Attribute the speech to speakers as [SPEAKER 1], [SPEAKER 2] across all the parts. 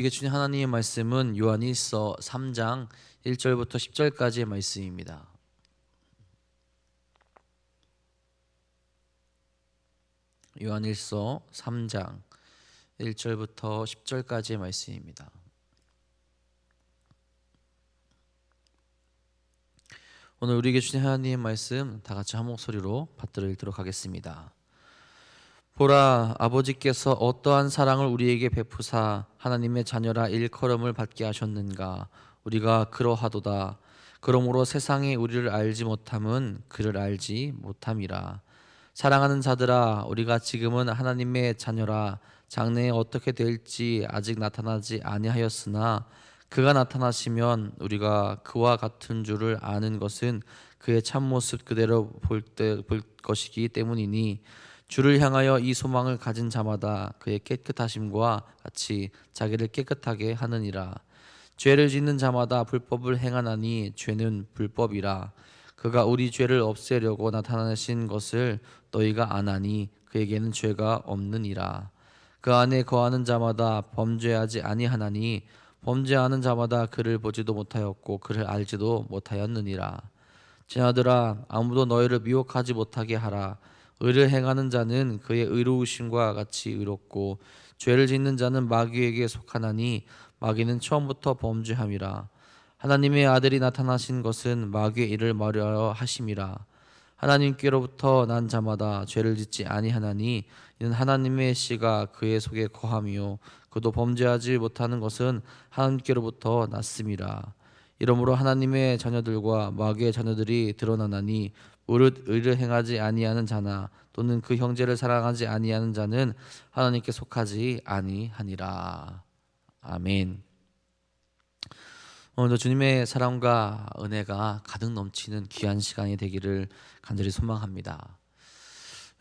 [SPEAKER 1] 이게 주신 하나님의 말씀은 요한일서 3장 1절부터 10절까지의 말씀입니다. 요한일서 3장 1절부터 10절까지의 말씀입니다. 오늘 우리에게 주신 하나님의 말씀 다 같이 한 목소리로 받들어 읽도록 하겠습니다. 보라, 아버지께서 어떠한 사랑을 우리에게 베푸사 하나님의 자녀라 일컬음을 받게 하셨는가. 우리가 그러하도다. 그러므로 세상이 우리를 알지 못함은 그를 알지 못함이라. 사랑하는 자들아, 우리가 지금은 하나님의 자녀라. 장래에 어떻게 될지 아직 나타나지 아니하였으나 그가 나타나시면 우리가 그와 같은 줄을 아는 것은 그의 참모습 그대로 볼 것이기 때문이니, 주를 향하여 이 소망을 가진 자마다 그의 깨끗하심과 같이 자기를 깨끗하게 하느니라. 죄를 짓는 자마다 불법을 행하나니 죄는 불법이라. 그가 우리 죄를 없애려고 나타나신 것을 너희가 아나니 그에게는 죄가 없느니라. 그 안에 거하는 자마다 범죄하지 아니하나니 범죄하는 자마다 그를 보지도 못하였고 그를 알지도 못하였느니라. 자녀들아, 아무도 너희를 미혹하지 못하게 하라. 의를 행하는 자는 그의 의로우심과 같이 의롭고 죄를 짓는 자는 마귀에게 속하나니 마귀는 처음부터 범죄함이라. 하나님의 아들이 나타나신 것은 마귀의 일을 마려하여 하심이라. 하나님께로부터 난 자마다 죄를 짓지 아니하나니 이는 하나님의 씨가 그의 속에 거함이요 그도 범죄하지 못하는 것은 하나님께로부터 났음이라. 이러므로 하나님의 자녀들과 마귀의 자녀들이 드러나나니 무릇 의를 행하지 아니하는 자나 또는 그 형제를 사랑하지 아니하는 자는 하나님께 속하지 아니하니라. 아멘. 오늘도 주님의 사랑과 은혜가 가득 넘치는 귀한 시간이 되기를 간절히 소망합니다.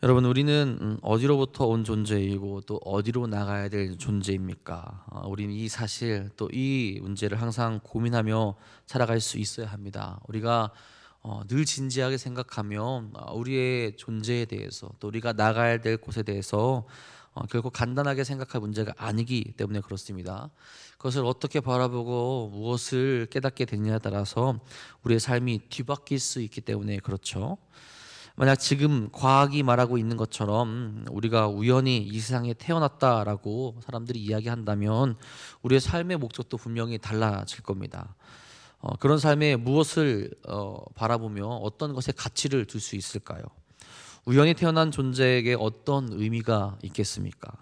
[SPEAKER 1] 여러분, 우리는 어디로부터 온 존재이고 또 어디로 나가야 될 존재입니까? 우리는 이 사실 또 이 문제를 항상 고민하며 살아갈 수 있어야 합니다. 우리가 늘 진지하게 생각하며 우리의 존재에 대해서 또 우리가 나가야 될 곳에 대해서 결코 간단하게 생각할 문제가 아니기 때문에 그렇습니다. 그것을 어떻게 바라보고 무엇을 깨닫게 되느냐에 따라서 우리의 삶이 뒤바뀔 수 있기 때문에 그렇죠. 만약 지금 과학이 말하고 있는 것처럼 우리가 우연히 이 세상에 태어났다라고 사람들이 이야기한다면 우리의 삶의 목적도 분명히 달라질 겁니다. 그런 삶에 무엇을 바라보며 어떤 것에 가치를 둘 수 있을까요? 우연히 태어난 존재에게 어떤 의미가 있겠습니까?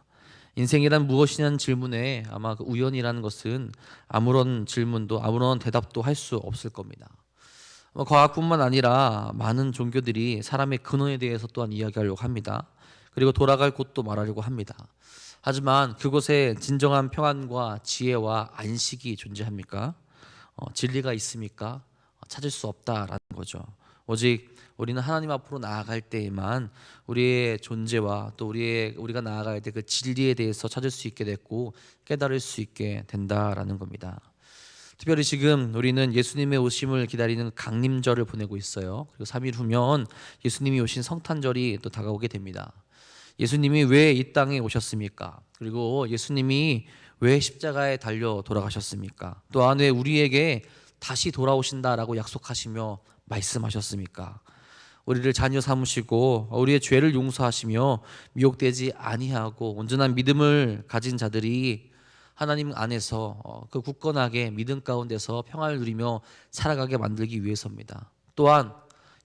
[SPEAKER 1] 인생이란 무엇이냐는 질문에 아마 그 우연이라는 것은 아무런 질문도 아무런 대답도 할 수 없을 겁니다. 과학뿐만 아니라 많은 종교들이 사람의 근원에 대해서 또한 이야기하려고 합니다. 그리고 돌아갈 곳도 말하려고 합니다. 하지만 그곳에 진정한 평안과 지혜와 안식이 존재합니까? 진리가 있습니까? 찾을 수 없다라는 거죠. 오직 우리는 하나님 앞으로 나아갈 때에만 우리의 존재와 또 우리가 나아갈 때 그 진리에 대해서 찾을 수 있게 됐고 깨달을 수 있게 된다라는 겁니다. 특별히 지금 우리는 예수님의 오심을 기다리는 강림절을 보내고 있어요. 그리고 3일 후면 예수님이 오신 성탄절이 또 다가오게 됩니다. 예수님이 왜 이 땅에 오셨습니까? 그리고 예수님이 왜 십자가에 달려 돌아가셨습니까? 또한 왜 우리에게 다시 돌아오신다라고 약속하시며 말씀하셨습니까? 우리를 자녀 삼으시고 우리의 죄를 용서하시며 미혹되지 아니하고 온전한 믿음을 가진 자들이 하나님 안에서 그 굳건하게 믿음 가운데서 평안을 누리며 살아가게 만들기 위해서입니다. 또한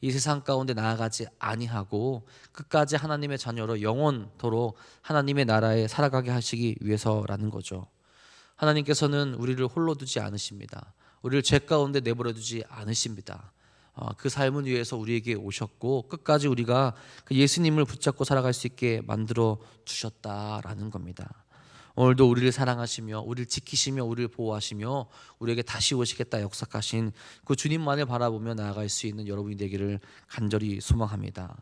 [SPEAKER 1] 이 세상 가운데 나아가지 아니하고 끝까지 하나님의 자녀로 영원토록 하나님의 나라에 살아가게 하시기 위해서라는 거죠. 하나님께서는 우리를 홀로 두지 않으십니다. 우리를 죄 가운데 내버려 두지 않으십니다. 그 삶을 위해서 우리에게 오셨고 끝까지 우리가 그 예수님을 붙잡고 살아갈 수 있게 만들어 주셨다라는 겁니다. 오늘도 우리를 사랑하시며 우리를 지키시며 우리를 보호하시며 우리에게 다시 오시겠다 역사하신 그 주님만을 바라보며 나아갈 수 있는 여러분이 되기를 간절히 소망합니다.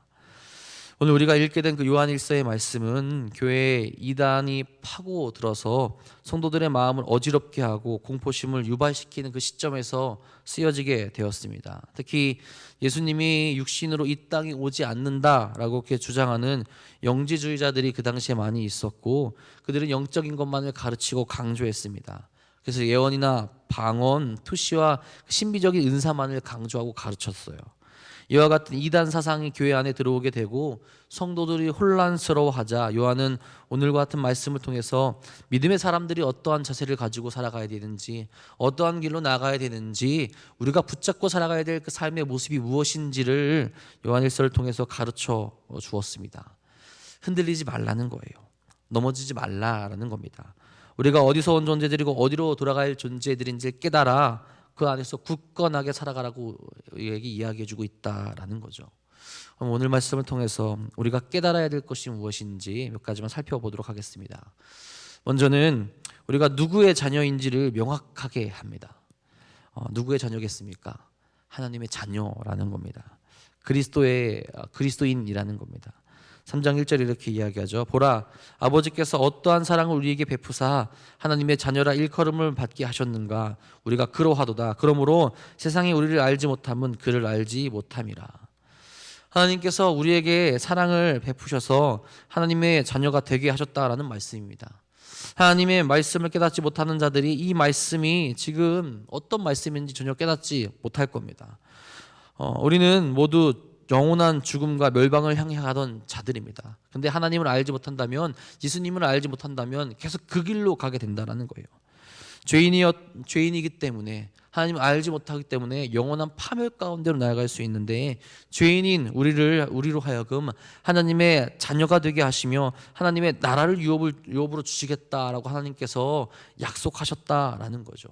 [SPEAKER 1] 오늘 우리가 읽게 된 그 요한일서의 말씀은 교회에 이단이 파고들어서 성도들의 마음을 어지럽게 하고 공포심을 유발시키는 그 시점에서 쓰여지게 되었습니다. 특히 예수님이 육신으로 이 땅에 오지 않는다라고 이렇게 주장하는 영지주의자들이 그 당시에 많이 있었고, 그들은 영적인 것만을 가르치고 강조했습니다. 그래서 예언이나 방언, 투시와 신비적인 은사만을 강조하고 가르쳤어요. 이와 같은 이단 사상이 교회 안에 들어오게 되고 성도들이 혼란스러워하자 요한은 오늘과 같은 말씀을 통해서 믿음의 사람들이 어떠한 자세를 가지고 살아가야 되는지, 어떠한 길로 나가야 되는지, 우리가 붙잡고 살아가야 될 그 삶의 모습이 무엇인지를 요한일서를 통해서 가르쳐 주었습니다. 흔들리지 말라는 거예요. 넘어지지 말라라는 겁니다. 우리가 어디서 온 존재들이고 어디로 돌아갈 존재들인지를 깨달아 그 안에서 굳건하게 살아가라고 우리에게 이야기해주고 있다라는 거죠. 그럼 오늘 말씀을 통해서 우리가 깨달아야 될 것이 무엇인지 몇 가지만 살펴보도록 하겠습니다. 먼저는 우리가 누구의 자녀인지를 명확하게 합니다. 누구의 자녀겠습니까? 하나님의 자녀라는 겁니다. 그리스도인이라는 겁니다. 3장 1절에 이렇게 이야기하죠. 보라, 아버지께서 어떠한 사랑을 우리에게 베푸사 하나님의 자녀라 일컬음을 받게 하셨는가. 우리가 그러하도다. 그러므로 세상이 우리를 알지 못함은 그를 알지 못함이라. 하나님께서 우리에게 사랑을 베푸셔서 하나님의 자녀가 되게 하셨다라는 말씀입니다. 하나님의 말씀을 깨닫지 못하는 자들이 이 말씀이 지금 어떤 말씀인지 전혀 깨닫지 못할 겁니다. 우리는 모두 영원한 죽음과 멸망을 향해 가던 자들입니다. 근데 하나님을 알지 못한다면, 예수님을 알지 못한다면 계속 그 길로 가게 된다는 거예요. 죄인이기 때문에, 하나님을 알지 못하기 때문에 영원한 파멸 가운데로 나아갈 수 있는데, 죄인인 우리로 하여금 하나님의 자녀가 되게 하시며 하나님의 나라를 유업으로 주시겠다라고 하나님께서 약속하셨다라는 거죠.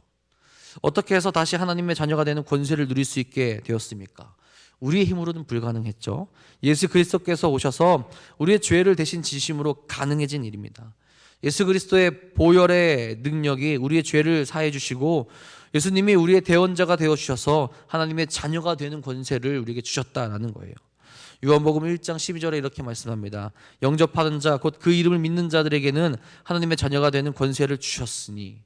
[SPEAKER 1] 어떻게 해서 다시 하나님의 자녀가 되는 권세를 누릴 수 있게 되었습니까? 우리의 힘으로는 불가능했죠. 예수 그리스도께서 오셔서 우리의 죄를 대신 지심으로 가능해진 일입니다. 예수 그리스도의 보혈의 능력이 우리의 죄를 사해 주시고 예수님이 우리의 대언자가 되어 주셔서 하나님의 자녀가 되는 권세를 우리에게 주셨다라는 거예요. 요한복음 1장 12절에 이렇게 말씀합니다. 영접하는 자 곧 그 이름을 믿는 자들에게는 하나님의 자녀가 되는 권세를 주셨으니,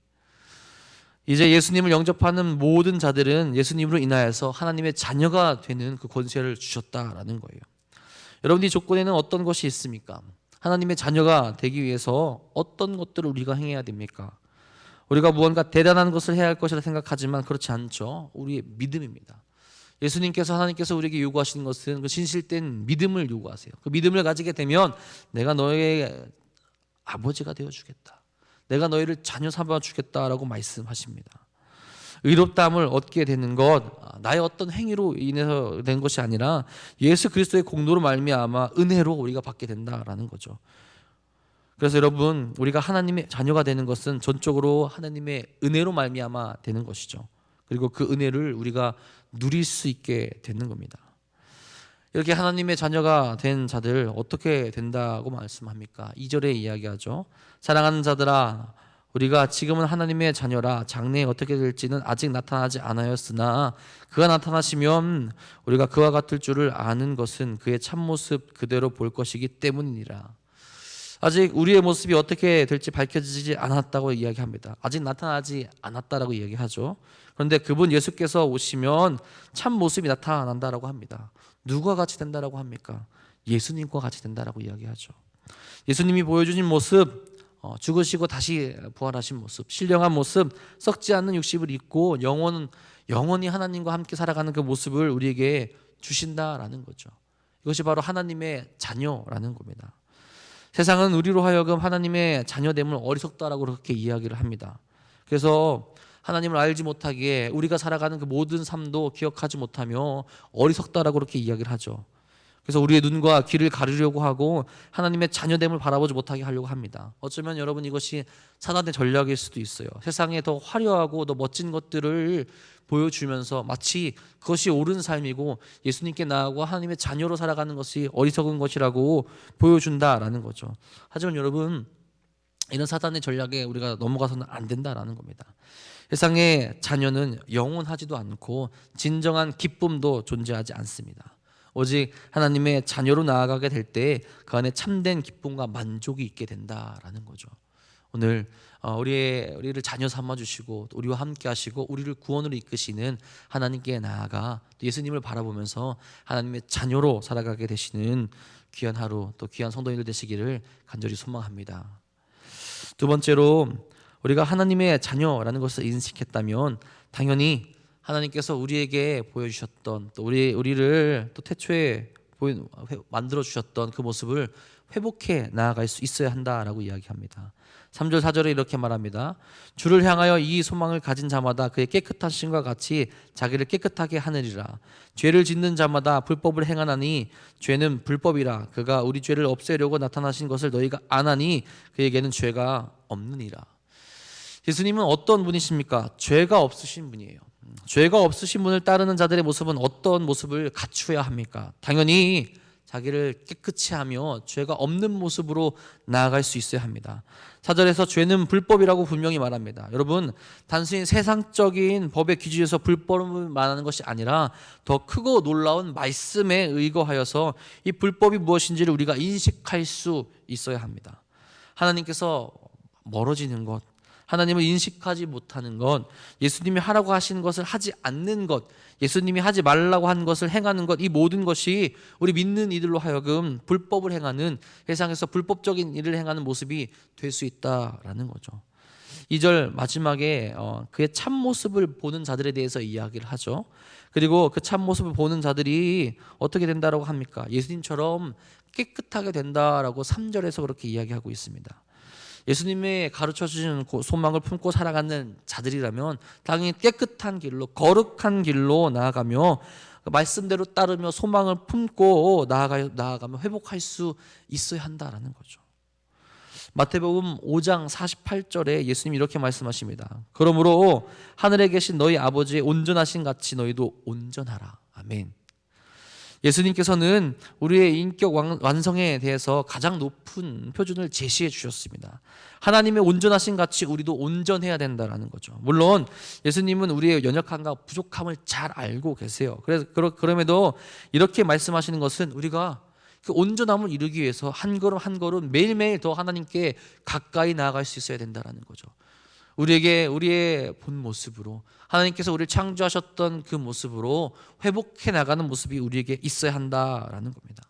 [SPEAKER 1] 이제 예수님을 영접하는 모든 자들은 예수님으로 인하여서 하나님의 자녀가 되는 그 권세를 주셨다라는 거예요. 여러분, 이 조건에는 어떤 것이 있습니까? 하나님의 자녀가 되기 위해서 어떤 것들을 우리가 행해야 됩니까? 우리가 무언가 대단한 것을 해야 할 것이라 생각하지만 그렇지 않죠. 우리의 믿음입니다. 하나님께서 우리에게 요구하시는 것은 그 진실된 믿음을 요구하세요. 그 믿음을 가지게 되면 내가 너의 아버지가 되어주겠다, 내가 너희를 자녀 삼아 주겠다라고 말씀하십니다. 의롭다함을 얻게 되는 것, 나의 어떤 행위로 인해서 된 것이 아니라 예수 그리스도의 공로로 말미암아 은혜로 우리가 받게 된다라는 거죠. 그래서 여러분, 우리가 하나님의 자녀가 되는 것은 전적으로 하나님의 은혜로 말미암아 되는 것이죠. 그리고 그 은혜를 우리가 누릴 수 있게 되는 겁니다. 이렇게 하나님의 자녀가 된 자들 어떻게 된다고 말씀합니까? 2절에 이야기하죠. 사랑하는 자들아, 우리가 지금은 하나님의 자녀라. 장래에 어떻게 될지는 아직 나타나지 않았으나 그가 나타나시면 우리가 그와 같을 줄을 아는 것은 그의 참모습 그대로 볼 것이기 때문이니라. 아직 우리의 모습이 어떻게 될지 밝혀지지 않았다고 이야기합니다. 아직 나타나지 않았다라고 이야기하죠. 그런데 그분 예수께서 오시면 참 모습이 나타난다라고 합니다. 누구와 같이 된다라고 합니까? 예수님과 같이 된다라고 이야기하죠. 예수님이 보여주신 모습, 죽으시고 다시 부활하신 모습, 신령한 모습, 썩지 않는 육신을 입고 영원히 하나님과 함께 살아가는 그 모습을 우리에게 주신다라는 거죠. 이것이 바로 하나님의 자녀라는 겁니다. 세상은 우리로 하여금 하나님의 자녀됨을 어리석다라고 그렇게 이야기를 합니다. 그래서 하나님을 알지 못하기에 우리가 살아가는 그 모든 삶도 기억하지 못하며 어리석다라고 그렇게 이야기를 하죠. 그래서 우리의 눈과 귀를 가리려고 하고 하나님의 자녀됨을 바라보지 못하게 하려고 합니다. 어쩌면 여러분, 이것이 사단의 전략일 수도 있어요. 세상에 더 화려하고 더 멋진 것들을 보여주면서 마치 그것이 옳은 삶이고 예수님께 나아가고 하나님의 자녀로 살아가는 것이 어리석은 것이라고 보여준다라는 거죠. 하지만 여러분, 이런 사단의 전략에 우리가 넘어가서는 안 된다라는 겁니다. 세상의 자녀는 영원하지도 않고 진정한 기쁨도 존재하지 않습니다. 오직 하나님의 자녀로 나아가게 될 때 그 안에 참된 기쁨과 만족이 있게 된다라는 거죠. 오늘 우리를 자녀 삼아 주시고 우리와 함께 하시고 우리를 구원으로 이끄시는 하나님께 나아가 또 예수님을 바라보면서 하나님의 자녀로 살아가게 되시는 귀한 하루, 또 귀한 성도님들 되시기를 간절히 소망합니다. 두 번째로, 우리가 하나님의 자녀라는 것을 인식했다면 당연히 하나님께서 우리에게 보여주셨던, 또 우리를 또 태초에 만들어 주셨던 그 모습을 회복해 나아갈 수 있어야 한다라고 이야기합니다. 3절 4절에 이렇게 말합니다. 주를 향하여 이 소망을 가진 자마다 그의 깨끗한 신과 같이 자기를 깨끗하게 하느리라. 죄를 짓는 자마다 불법을 행하나니 죄는 불법이라. 그가 우리 죄를 없애려고 나타나신 것을 너희가 아나니 그에게는 죄가 없느니라. 예수님은 어떤 분이십니까? 죄가 없으신 분이에요. 죄가 없으신 분을 따르는 자들의 모습은 어떤 모습을 갖추어야 합니까? 당연히 자기를 깨끗이 하며 죄가 없는 모습으로 나아갈 수 있어야 합니다. 4절에서 죄는 불법이라고 분명히 말합니다. 여러분, 단순히 세상적인 법의 기준에서 불법을 말하는 것이 아니라 더 크고 놀라운 말씀에 의거하여서 이 불법이 무엇인지를 우리가 인식할 수 있어야 합니다. 하나님께서 멀어지는 것, 하나님을 인식하지 못하는 것, 예수님이 하라고 하시는 것을 하지 않는 것, 예수님이 하지 말라고 한 것을 행하는 것, 이 모든 것이 우리 믿는 이들로 하여금 불법을 행하는, 세상에서 불법적인 일을 행하는 모습이 될 수 있다라는 거죠. 2절 마지막에 그의 참모습을 보는 자들에 대해서 이야기를 하죠. 그리고 그 참모습을 보는 자들이 어떻게 된다라고 합니까? 예수님처럼 깨끗하게 된다라고 3절에서 그렇게 이야기하고 있습니다. 예수님의 가르쳐 주시는 소망을 품고 살아가는 자들이라면 당연히 깨끗한 길로, 거룩한 길로 나아가며 말씀대로 따르며 소망을 품고 나아가며 회복할 수 있어야 한다라는 거죠. 마태복음 5장 48절에 예수님이 이렇게 말씀하십니다. 그러므로 하늘에 계신 너희 아버지의 온전하신 같이 너희도 온전하라. 아멘. 예수님께서는 우리의 인격 완성에 대해서 가장 높은 표준을 제시해 주셨습니다. 하나님의 온전하신 같이 우리도 온전해야 된다는 거죠. 물론 예수님은 우리의 연약함과 부족함을 잘 알고 계세요. 그럼에도 이렇게 말씀하시는 것은 우리가 그 온전함을 이루기 위해서 한 걸음 한 걸음 매일매일 더 하나님께 가까이 나아갈 수 있어야 된다는 거죠. 우리에게 우리의 본 모습으로, 하나님께서 우리를 창조하셨던 그 모습으로 회복해 나가는 모습이 우리에게 있어야 한다라는 겁니다.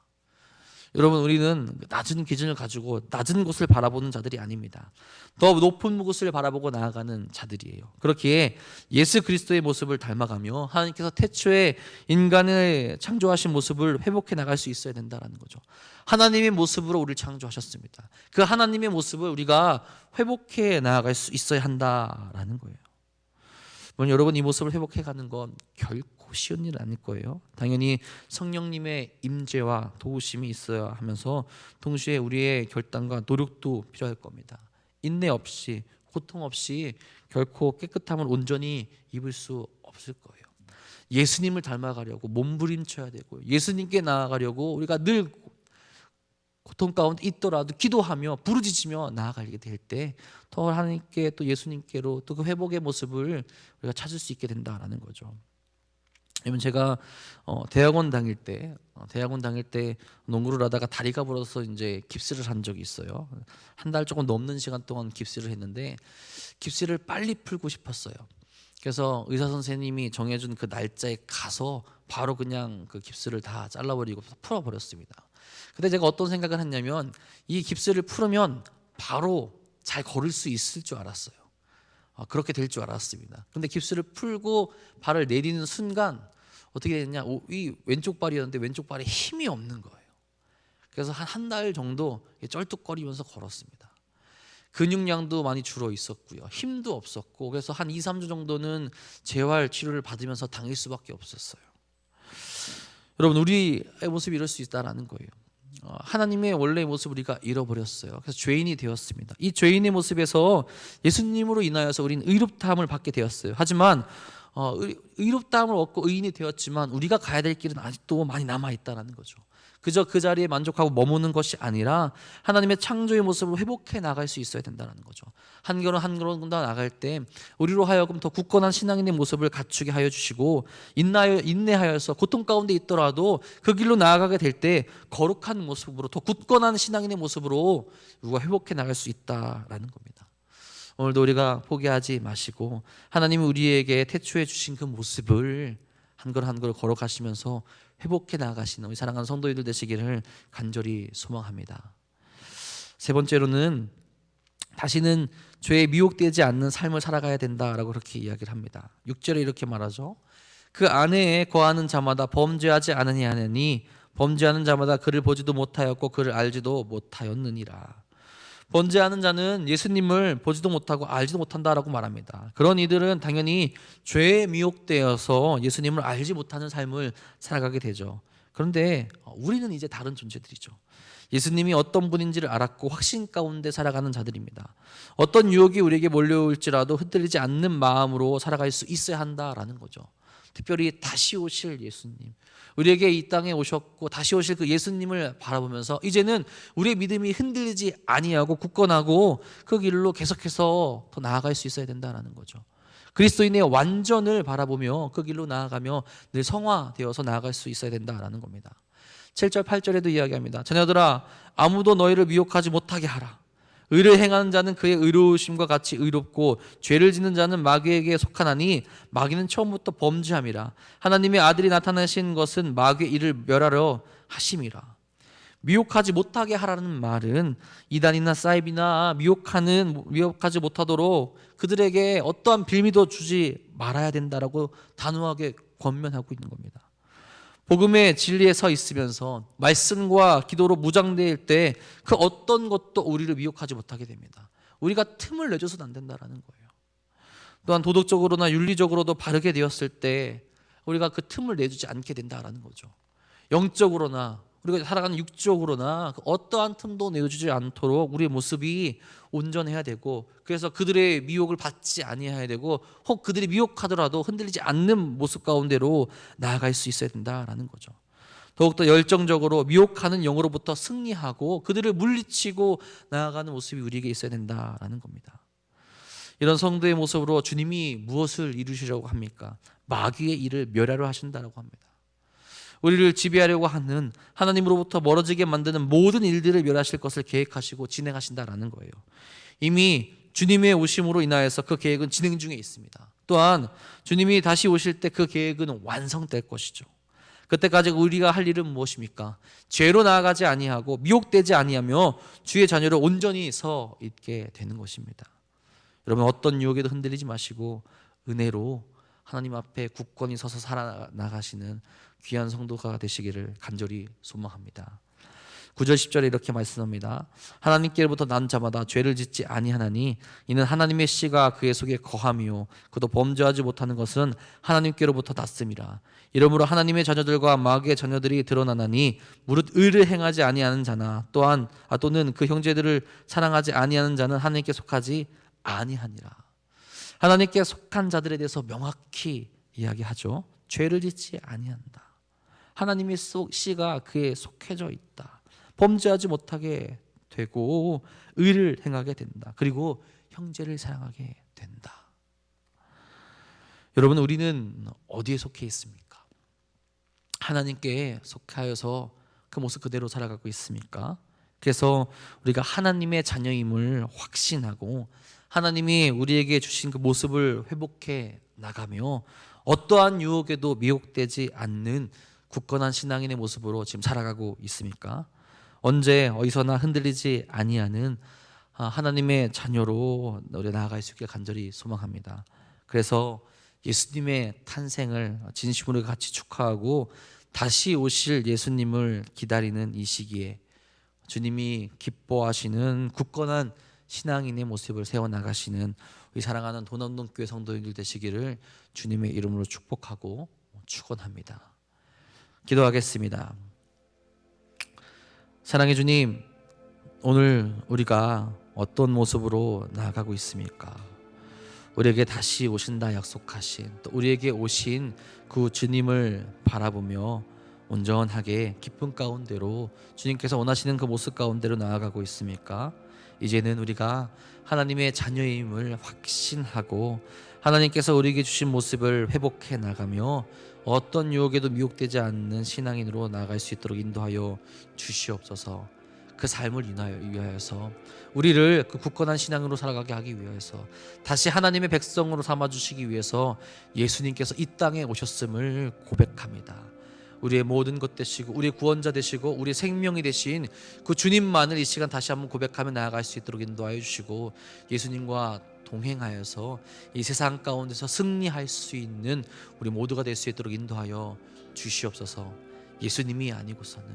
[SPEAKER 1] 여러분, 우리는 낮은 기준을 가지고 낮은 곳을 바라보는 자들이 아닙니다. 더 높은 곳을 바라보고 나아가는 자들이에요. 그렇기에 예수 그리스도의 모습을 닮아가며 하나님께서 태초에 인간을 창조하신 모습을 회복해 나갈 수 있어야 된다는 거죠. 하나님의 모습으로 우리를 창조하셨습니다. 그 하나님의 모습을 우리가 회복해 나아갈 수 있어야 한다라는 거예요. 물론 여러분, 이 모습을 회복해가는 건 결코 쉬운 일은 아닐 거예요. 당연히 성령님의 임재와 도우심이 있어야 하면서 동시에 우리의 결단과 노력도 필요할 겁니다. 인내 없이, 고통 없이 결코 깨끗함을 온전히 입을 수 없을 거예요. 예수님을 닮아가려고 몸부림쳐야 되고, 예수님께 나아가려고 우리가 늘 고통 가운데 있더라도 기도하며 부르짖으며 나아가게 될 때 더 하나님께, 또 예수님께로 또 그 회복의 모습을 우리가 찾을 수 있게 된다라는 거죠. 여러분, 제가 대학원 다닐 때 농구를 하다가 다리가 부러져서 이제 깁스를 한 적이 있어요. 한 달 조금 넘는 시간 동안 깁스를 했는데 깁스를 빨리 풀고 싶었어요. 그래서 의사 선생님이 정해준 그 날짜에 가서 바로 그냥 그 깁스를 다 잘라버리고 풀어버렸습니다. 근데 제가 어떤 생각을 했냐면 이 깁스를 풀으면 바로 잘 걸을 수 있을 줄 알았어요. 그렇게 될 줄 알았습니다. 근데 깁스를 풀고 발을 내리는 순간 어떻게 됐냐, 이 왼쪽 발이었는데 왼쪽 발에 힘이 없는 거예요. 그래서 한 달 정도 쩔뚝거리면서 걸었습니다. 근육량도 많이 줄어 있었고요, 힘도 없었고, 그래서 한 2, 3주 정도는 재활 치료를 받으면서 당일 수밖에 없었어요. 여러분, 우리의 모습이 이럴 수 있다라는 거예요. 하나님의 원래의 모습을 우리가 잃어버렸어요. 그래서 죄인이 되었습니다. 이 죄인의 모습에서 예수님으로 인하여서 우리는 의롭다함을 받게 되었어요. 하지만 의롭다함을 얻고 의인이 되었지만 우리가 가야 될 길은 아직도 많이 남아있다는 거죠. 그저 그 자리에 만족하고 머무는 것이 아니라 하나님의 창조의 모습을 회복해 나갈 수 있어야 된다는 거죠. 한 걸음 한 걸음 더 나갈 때 우리로 하여금 더 굳건한 신앙인의 모습을 갖추게 하여 주시고 인내하여서 고통 가운데 있더라도 그 길로 나아가게 될 때 거룩한 모습으로 더 굳건한 신앙인의 모습으로 우리가 회복해 나갈 수 있다라는 겁니다. 오늘도 우리가 포기하지 마시고 하나님이 우리에게 태초해 주신 그 모습을 한 걸 한 걸 걸어가시면서 회복해 나가시는 우리 사랑하는 성도님들 되시기를 간절히 소망합니다. 세 번째로는 다시는 죄에 미혹되지 않는 삶을 살아가야 된다라고 그렇게 이야기를 합니다. 6절에 이렇게 말하죠. 그 안에 거하는 자마다 범죄하지 않으니 하느니 범죄하는 자마다 그를 보지도 못하였고 그를 알지도 못하였느니라. 범죄하는 자는 예수님을 보지도 못하고 알지도 못한다라고 말합니다. 그런 이들은 당연히 죄에 미혹되어서 예수님을 알지 못하는 삶을 살아가게 되죠. 그런데 우리는 이제 다른 존재들이죠. 예수님이 어떤 분인지를 알았고 확신 가운데 살아가는 자들입니다. 어떤 유혹이 우리에게 몰려올지라도 흔들리지 않는 마음으로 살아갈 수 있어야 한다라는 거죠. 특별히 다시 오실 예수님, 우리에게 이 땅에 오셨고 다시 오실 그 예수님을 바라보면서 이제는 우리의 믿음이 흔들리지 아니하고 굳건하고 그 길로 계속해서 더 나아갈 수 있어야 된다는 거죠. 그리스도인의 완전을 바라보며 그 길로 나아가며 늘 성화되어서 나아갈 수 있어야 된다는 겁니다. 7절 8절에도 이야기합니다. 자녀들아 아무도 너희를 미혹하지 못하게 하라. 의를 행하는 자는 그의 의로우심과 같이 의롭고 죄를 짓는 자는 마귀에게 속하나니 마귀는 처음부터 범죄함이라. 하나님의 아들이 나타나신 것은 마귀의 일을 멸하려 하심이라. 미혹하지 못하게 하라는 말은 이단이나 사이비나 미혹하지 못하도록 그들에게 어떠한 빌미도 주지 말아야 된다라고 단호하게 권면하고 있는 겁니다. 복음의 진리에 서 있으면서 말씀과 기도로 무장될 때 그 어떤 것도 우리를 미혹하지 못하게 됩니다. 우리가 틈을 내줘서는 안 된다는 거예요. 또한 도덕적으로나 윤리적으로도 바르게 되었을 때 우리가 그 틈을 내주지 않게 된다는 거죠. 영적으로나 우리가 살아가는 육적으로나 어떠한 틈도 내주지 않도록 우리의 모습이 온전해야 되고, 그래서 그들의 미혹을 받지 아니해야 되고, 혹 그들이 미혹하더라도 흔들리지 않는 모습 가운데로 나아갈 수 있어야 된다라는 거죠. 더욱더 열정적으로 미혹하는 영으로부터 승리하고 그들을 물리치고 나아가는 모습이 우리에게 있어야 된다라는 겁니다. 이런 성도의 모습으로 주님이 무엇을 이루시려고 합니까? 마귀의 일을 멸하려 하신다라고 합니다. 우리를 지배하려고 하는 하나님으로부터 멀어지게 만드는 모든 일들을 멸하실 것을 계획하시고 진행하신다라는 거예요. 이미 주님의 오심으로 인하여서 그 계획은 진행 중에 있습니다. 또한 주님이 다시 오실 때 그 계획은 완성될 것이죠. 그때까지 우리가 할 일은 무엇입니까? 죄로 나아가지 아니하고 미혹되지 아니하며 주의 자녀를 온전히 서 있게 되는 것입니다. 여러분, 어떤 유혹에도 흔들리지 마시고 은혜로 하나님 앞에 굳건히 서서 살아나가시는 귀한 성도가 되시기를 간절히 소망합니다. 9절 10절에 이렇게 말씀합니다. 하나님께로부터 난 자마다 죄를 짓지 아니하나니 이는 하나님의 씨가 그의 속에 거함이요 그도 범죄하지 못하는 것은 하나님께로부터 났음이라. 이러므로 하나님의 자녀들과 마귀의 자녀들이 드러나나니 무릇 의를 행하지 아니하는 자나 또는 그 형제들을 사랑하지 아니하는 자는 하나님께 속하지 아니하니라. 하나님께 속한 자들에 대해서 명확히 이야기하죠. 죄를 짓지 아니한다. 하나님의 씨가 그에 속해져 있다. 범죄하지 못하게 되고 의를 행하게 된다. 그리고 형제를 사랑하게 된다. 여러분, 우리는 어디에 속해 있습니까? 하나님께 속하여서 그 모습 그대로 살아가고 있습니까? 그래서 우리가 하나님의 자녀임을 확신하고 하나님이 우리에게 주신 그 모습을 회복해 나가며 어떠한 유혹에도 미혹되지 않는 굳건한 신앙인의 모습으로 지금 살아가고 있습니까? 언제 어디서나 흔들리지 아니하는 하나님의 자녀로 우리 나아갈 수 있게 간절히 소망합니다. 그래서 예수님의 탄생을 진심으로 같이 축하하고 다시 오실 예수님을 기다리는 이 시기에 주님이 기뻐하시는 굳건한 신앙인의 모습을 세워나가시는 우리 사랑하는 돈없는교회 성도님들 되시기를 주님의 이름으로 축복하고 축원합니다. 기도하겠습니다. 사랑의 주님, 오늘 우리가 어떤 모습으로 나아가고 있습니까? 우리에게 다시 오신다 약속하신, 또 우리에게 오신 그 주님을 바라보며 온전하게 기쁨 가운데로 주님께서 원하시는 그 모습 가운데로 나아가고 있습니까? 이제는 우리가 하나님의 자녀임을 확신하고 하나님께서 우리에게 주신 모습을 회복해 나가며 어떤 유혹에도 미혹되지 않는 신앙인으로 나아갈 수 있도록 인도하여 주시옵소서. 그 삶을 위하여서 우리를 그 굳건한 신앙으로 살아가게 하기 위해서 다시 하나님의 백성으로 삼아주시기 위해서 예수님께서 이 땅에 오셨음을 고백합니다. 우리의 모든 것 되시고 우리의 구원자 되시고 우리의 생명이 되신 그 주님만을 이 시간 다시 한번 고백하며 나아갈 수 있도록 인도하여 주시고 예수님과 동행하여서 이 세상 가운데서 승리할 수 있는 우리 모두가 될 수 있도록 인도하여 주시옵소서. 예수님이 아니고서는,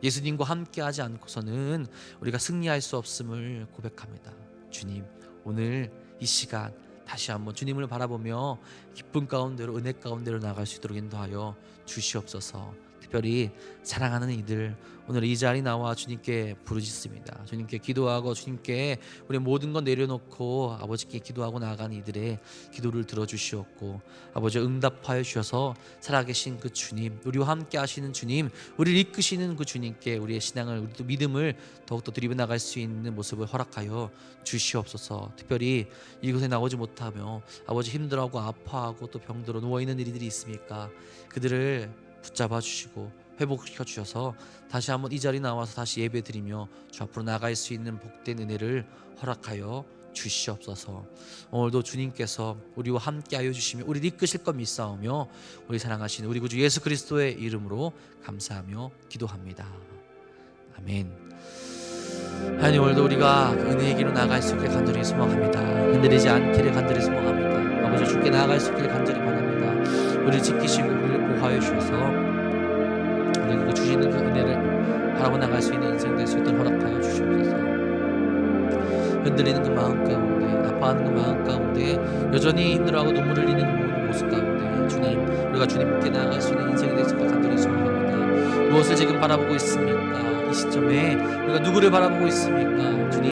[SPEAKER 1] 예수님과 함께하지 않고서는 우리가 승리할 수 없음을 고백합니다. 주님, 오늘 이 시간 다시 한번 주님을 바라보며 기쁨 가운데로, 은혜 가운데로 나갈 수 있도록 인도하여 주시옵소서. 특별히 사랑하는 이들, 오늘 이 자리 나와 주님께 부르짖습니다. 주님께 기도하고 주님께 우리 모든 것 내려놓고 아버지께 기도하고 나아가는 이들의 기도를 들어주시옵고, 아버지 응답하여 주셔서 살아계신 그 주님, 우리와 함께 하시는 주님, 우리를 이끄시는 그 주님께 우리의 신앙을, 우리 또 믿음을 더욱더 드리고 나갈 수 있는 모습을 허락하여 주시옵소서. 특별히 이곳에 나오지 못하며 아버지 힘들어하고 아파하고 또 병들어 누워있는 이들이 있습니까? 그들을 붙잡아 주시고 회복시켜 주셔서 다시 한번 이 자리에 나와서 다시 예배 드리며 주 앞으로 나갈 수 있는 복된 은혜를 허락하여 주시옵소서. 오늘도 주님께서 우리와 함께하여 주시며 우리를 이끄실 것 믿사오며 우리 사랑하시는 우리 구주 예수 그리스도의 이름으로 감사하며 기도합니다. 아멘. 하나님, 오늘도 우리가 그 은혜의 길로 나아갈 수 있게 간절히 소망합니다. 흔들리지 않기를 간절히 소망합니다. 아버지, 주께 나아갈 수 있기를 간절히 바랍니다. 우리를 지키시고 우리를 보호하여 주셔서 우리가 주시는 그 은혜를 바라보 나갈 수 있는 인생 될 수 있도록 허락하여 주시옵소서. 흔들리는 그 마음 가운데, 아파하는 그 마음 가운데, 여전히 힘들어하고 눈물 흘리는 그 모든 모습 가운데 주님, 우리가 주님께 나아갈 수 있는 인생이 될 수 있도록 간절히 소망합니다. 무엇을 지금 바라보고 있습니까? 이 시점에 우리가 누구를 바라보고 있습니까? 주님,